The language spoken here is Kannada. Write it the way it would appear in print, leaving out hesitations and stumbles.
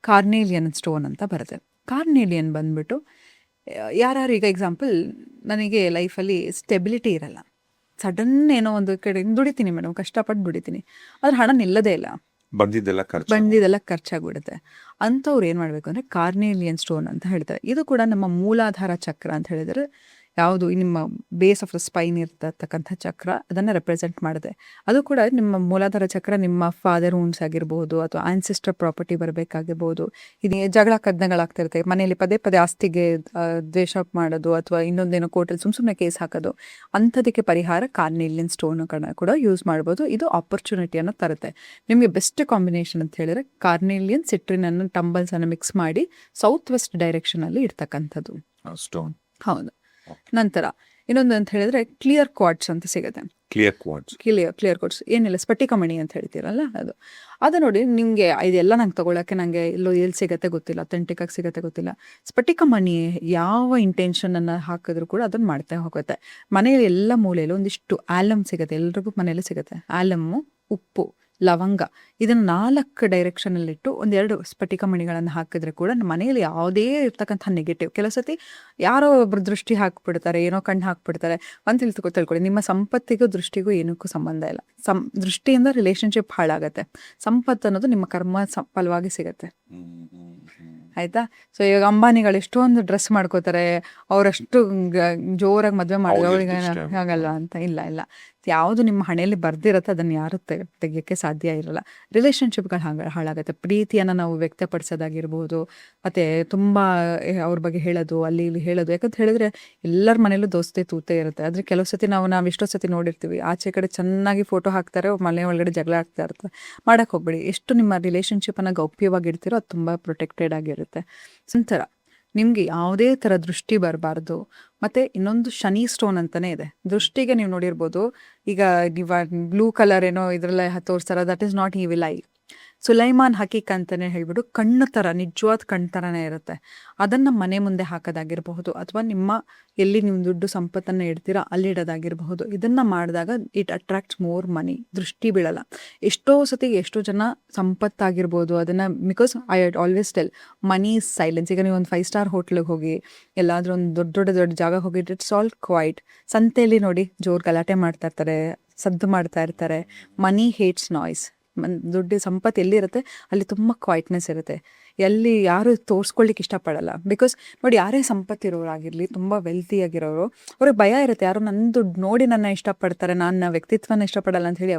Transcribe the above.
ಕಾರ್ನೇಲಿಯನ್ ಸ್ಟೋನ್ ಅಂತ ಬರುತ್ತೆ. ಕಾರ್ನೇಲಿಯನ್ ಬಂದ್ಬಿಟ್ಟು ಯಾರು ಈಗ ಎಕ್ಸಾಂಪಲ್, ನನಗೆ ಲೈಫಲ್ಲಿ ಸ್ಟೆಬಿಲಿಟಿ ಇರಲ್ಲ, ಸಡನ್ ಏನೋ ಒಂದು ಕಡೆ ದುಡಿತೀನಿ ಮೇಡಮ್, ಕಷ್ಟಪಟ್ಟು ದುಡಿತೀನಿ, ಅದ್ರ ಹಣ ನಿಲ್ಲದೇ ಇಲ್ಲ, ಬಂದಿದ್ದೆಲ್ಲ ಖರ್ಚಾಗ್ಬಿಡುತ್ತೆ. ಅಂಥವ್ರು ಏನು ಮಾಡಬೇಕು ಅಂದರೆ ಕಾರ್ನೇಲಿಯನ್ ಸ್ಟೋನ್ ಅಂತ ಹೇಳ್ತಾರೆ. ಇದು ಕೂಡ ನಮ್ಮ ಮೂಲಾಧಾರ ಚಕ್ರ ಅಂತ ಹೇಳಿದರೆ, ಯಾವುದು ನಿಮ್ಮ ಬೇಸ್ ಆಫ್ ದ ಸ್ಪೈನ್ ಇರ್ತಕ್ಕಂಥ ಚಕ್ರ, ಅದನ್ನು ರೆಪ್ರೆಸೆಂಟ್ ಮಾಡುತ್ತೆ. ಅದು ಕೂಡ ನಿಮ್ಮ ಮೂಲಾಧಾರ ಚಕ್ರ ನಿಮ್ಮ ಫಾದರ್ ವುಂಡ್ಸ್ ಆಗಿರ್ಬೋದು, ಅಥವಾ ಆನ್ಸಿಸ್ಟರ್ ಪ್ರಾಪರ್ಟಿ ಬರಬೇಕಾಗಿರ್ಬೋದು, ಇದು ಜಗಳ ಕದನಗಳಾಗ್ತಿರುತ್ತೆ ಮನೆಯಲ್ಲಿ, ಪದೇ ಪದೇ ಆಸ್ತಿಗೆ ದ್ವೇಷ ಮಾಡೋದು, ಅಥವಾ ಇನ್ನೊಂದೇನೋ ಕೋರ್ಟಲ್ಲಿ ಸುಮ್ಮನೆ ಕೇಸ್ ಹಾಕೋದು, ಅಂಥದಕ್ಕೆ ಪರಿಹಾರ ಕಾರ್ನೇಲಿಯನ್ ಸ್ಟೋನ್ ಕೂಡ ಯೂಸ್ ಮಾಡ್ಬೋದು. ಇದು ಆಪರ್ಚುನಿಟಿಯನ್ನು ತರುತ್ತೆ. ನಿಮಗೆ ಬೆಸ್ಟ್ ಕಾಂಬಿನೇಷನ್ ಅಂತ ಹೇಳಿದ್ರೆ ಕಾರ್ನೇಲಿಯನ್ ಸಿಟ್ರಿನನ್ನು ಟಂಬಲ್ಸನ್ನು ಮಿಕ್ಸ್ ಮಾಡಿ ಸೌತ್ ವೆಸ್ಟ್ ಡೈರೆಕ್ಷನಲ್ಲಿ ಇರ್ತಕ್ಕಂಥದ್ದು ಸ್ಟೋನ್. ಹೌದು. ನಂತರ ಇನ್ನೊಂದು ಅಂತ ಹೇಳಿದ್ರೆ ಕ್ಲಿಯರ್ ಕ್ವಾರ್ಟ್ಸ್ ಅಂತ ಸಿಗುತ್ತೆ. ಕ್ಲಿಯರ್ ಕ್ವಾರ್ಟ್ಸ್ ಏನಿಲ್ಲ, ಸ್ಫಟಿಕಮಣಿ ಅಂತ ಹೇಳ್ತೀರಲ್ಲ ಅದು ನೋಡಿ, ನಿಮಗೆ ಇದೆಲ್ಲ ನಂಗೆ ತೊಗೊಳಕ್ಕೆ ನನಗೆ ಎಲ್ಲಿ ಸಿಗತ್ತೆ ಗೊತ್ತಿಲ್ಲ, ಅಥೆಂಟಿಕ್ಕಾಗಿ ಸಿಗತ್ತೆ ಗೊತ್ತಿಲ್ಲ. ಸ್ಫಟಿಕಮಣಿ ಯಾವ ಇಂಟೆನ್ಷನನ್ನು ಹಾಕಿದ್ರು ಕೂಡ ಅದನ್ನು ಮಾಡ್ತಾ ಹೋಗುತ್ತೆ. ಮನೆಯಲ್ಲಿ ಎಲ್ಲ ಮೂಲೆಯಲ್ಲೂ ಒಂದಿಷ್ಟು ಆಲಮ್ ಸಿಗುತ್ತೆ, ಎಲ್ರಿಗೂ ಮನೆಯಲ್ಲಿ ಸಿಗುತ್ತೆ. ಆಲಮ್ಮು, ಉಪ್ಪು, ಲವಂಗ, ಇದನ್ನು 4 ಡೈರೆಕ್ಷನಲ್ಲಿಟ್ಟು 2 ಸ್ಫಟಿಕ ಮಣಿಗಳನ್ನು ಹಾಕಿದ್ರೆ ಕೂಡ ನಮ್ಮ ಮನೆಯಲ್ಲಿ ಯಾವುದೇ ಇರ್ತಕ್ಕಂಥ ನೆಗೆಟಿವ್, ಕೆಲವು ಸತಿ ಯಾರೋ ಒಬ್ರು ದೃಷ್ಟಿ ಹಾಕ್ಬಿಡ್ತಾರೆ, ಏನೋ ಕಣ್ಣು ಹಾಕ್ಬಿಡ್ತಾರೆ ಅಂತ ತಿಳ್ಕೊಳ್ಳಿ, ನಿಮ್ಮ ಸಂಪತ್ತಿಗೂ ದೃಷ್ಟಿಗೂ ಏನಕ್ಕೂ ಸಂಬಂಧ ಇಲ್ಲ. ದೃಷ್ಟಿಯಿಂದ ರಿಲೇಶನ್ಶಿಪ್ ಹಾಳಾಗತ್ತೆ. ಸಂಪತ್ತು ಅನ್ನೋದು ನಿಮ್ಮ ಕರ್ಮ ಫಲವಾಗಿ ಸಿಗತ್ತೆ. ಆಯ್ತಾ? ಸೊ ಇವಾಗ ಅಂಬಾನಿಗಳು ಎಷ್ಟೊಂದು ಡ್ರೆಸ್ ಮಾಡ್ಕೋತಾರೆ, ಅವರಷ್ಟು ಜೋರಾಗಿ ಮದುವೆ ಮಾಡಿದ್ರೆ ಅವ್ರಿಗೆ ಆಗಲ್ಲ ಅಂತ ಇಲ್ಲ. ಯಾವುದು ನಿಮ್ಮ ಹಣೆಯಲ್ಲಿ ಬರ್ದಿರತ್ತೆ ಅದನ್ನು ಯಾರು ತೆಗಿಯೋಕ್ಕೆ ಸಾಧ್ಯ ಇರಲ್ಲ. ರಿಲೇಷನ್ಶಿಪ್ಗಳು ಹಾಳಾಗುತ್ತೆ. ಪ್ರೀತಿಯನ್ನು ನಾವು ವ್ಯಕ್ತಪಡಿಸೋದಾಗಿರ್ಬೋದು, ಮತ್ತು ತುಂಬ ಅವ್ರ ಬಗ್ಗೆ ಹೇಳೋದು, ಅಲ್ಲಿ ಇಲ್ಲಿ ಹೇಳೋದು. ಯಾಕಂತ ಹೇಳಿದ್ರೆ ಎಲ್ಲರ ಮನೇಲೂ ದೋಸ್ತಿ ತೂತೆ ಇರುತ್ತೆ. ಆದರೆ ಕೆಲವು ಸತಿ ನಾವು ಎಷ್ಟೋ ಸತಿ ನೋಡಿರ್ತೀವಿ, ಆಚೆ ಕಡೆ ಚೆನ್ನಾಗಿ ಫೋಟೋ ಹಾಕ್ತಾರೆ, ಮನೆ ಒಳಗಡೆ ಜಗಳ ಆಗ್ತಾ ಇರುತ್ತೆ. ಮಾಡೋಕ್ಕೆ ಹೋಗ್ಬೇಡಿ. ಎಷ್ಟು ನಿಮ್ಮ ರಿಲೇಷನ್ಶಿಪ್ಪನ್ನು ಗೌಪ್ಯವಾಗಿಡ್ತೀರೋ ಅದು ತುಂಬ ಪ್ರೊಟೆಕ್ಟೆಡ್ ಆಗಿರುತ್ತೆ. ನಂತರ ನಿಮಗೆ ಯಾವುದೇ ಥರ ದೃಷ್ಟಿ ಬರಬಾರ್ದು. ಮತ್ತು ಇನ್ನೊಂದು ಶನಿ ಸ್ಟೋನ್ ಅಂತಲೇ ಇದೆ. ದೃಷ್ಟಿಗೆ ನೀವು ನೋಡಿರ್ಬೋದು, ಈಗ ನೀವು ಬ್ಲೂ ಕಲರ್ ಏನೋ ಇದರಲ್ಲೇ ತೋರಿಸ್ತಾರೆ, that is not evil eye. ಸುಲೈಮಾನ್ ಹಕೀಕ್ ಅಂತಲೇ ಹೇಳ್ಬಿಟ್ಟು ಕಣ್ಣು ಥರ, ನಿಜವಾದ ಕಣ್ಣು ಥರನೇ ಇರುತ್ತೆ. ಅದನ್ನು ಮನೆ ಮುಂದೆ ಹಾಕೋದಾಗಿರಬಹುದು, ಅಥವಾ ನಿಮ್ಮ ಎಲ್ಲಿ ನೀವು ದುಡ್ಡು ಸಂಪತ್ತನ್ನು ಇಡ್ತೀರಾ ಅಲ್ಲಿ ಇಡೋದಾಗಿರಬಹುದು. ಇದನ್ನು ಮಾಡಿದಾಗ ಇಟ್ ಅಟ್ರಾಕ್ಟ್ಸ್ ಮೋರ್ ಮನಿ. ದೃಷ್ಟಿ ಬೀಳಲ್ಲ. ಎಷ್ಟೋ ಜನ ಸಂಪತ್ತಾಗಿರ್ಬೋದು ಅದನ್ನು, because I always tell money is silence. ಈಗ ನೀವು ಒಂದು 5 ಸ್ಟಾರ್ ಹೋಟ್ಲಿಗೆ ಹೋಗಿ, ಎಲ್ಲಾದರೂ ಒಂದು ದೊಡ್ಡ ಜಾಗ ಹೋಗಿ, ಇಟ್ಸ್ ಆಲ್ ಕ್ವೈಟ್. ಸಂತೆಯಲ್ಲಿ ನೋಡಿ ಜೋರು ಗಲಾಟೆ ಮಾಡ್ತಾ ಇರ್ತಾರೆ, ಸದ್ದು ಮಾಡ್ತಾ ಇರ್ತಾರೆ. ಮನಿ ಹೇಟ್ಸ್ ನಾಯ್ಸ್. ದುಡ್ಡು ಸಂಪತ್ತು ಎಲ್ಲಿರುತ್ತೆ ಅಲ್ಲಿ ತುಂಬ ಕ್ವೈಟ್ನೆಸ್ ಇರುತ್ತೆ. ಎಲ್ಲಿ ಯಾರು ತೋರಿಸ್ಕೊಳ್ಳಿಕ್ಕೆ ಇಷ್ಟಪಡಲ್ಲ. ಬಿಕಾಸ್ ನೋಡಿ, ಯಾರೇ ಸಂಪತ್ತಿರೋರಾಗಿರಲಿ, ತುಂಬ ವೆಲ್ತಿ ಆಗಿರೋರು, ಅವ್ರಿಗೆ ಭಯ ಇರುತ್ತೆ, ಯಾರು ನನ್ನ ದುಡ್ಡು ನೋಡಿ ನನ್ನ ಇಷ್ಟಪಡ್ತಾರೆ, ನನ್ನ ವ್ಯಕ್ತಿತ್ವನ ಇಷ್ಟಪಡಲ್ಲ ಅಂತ ಹೇಳಿ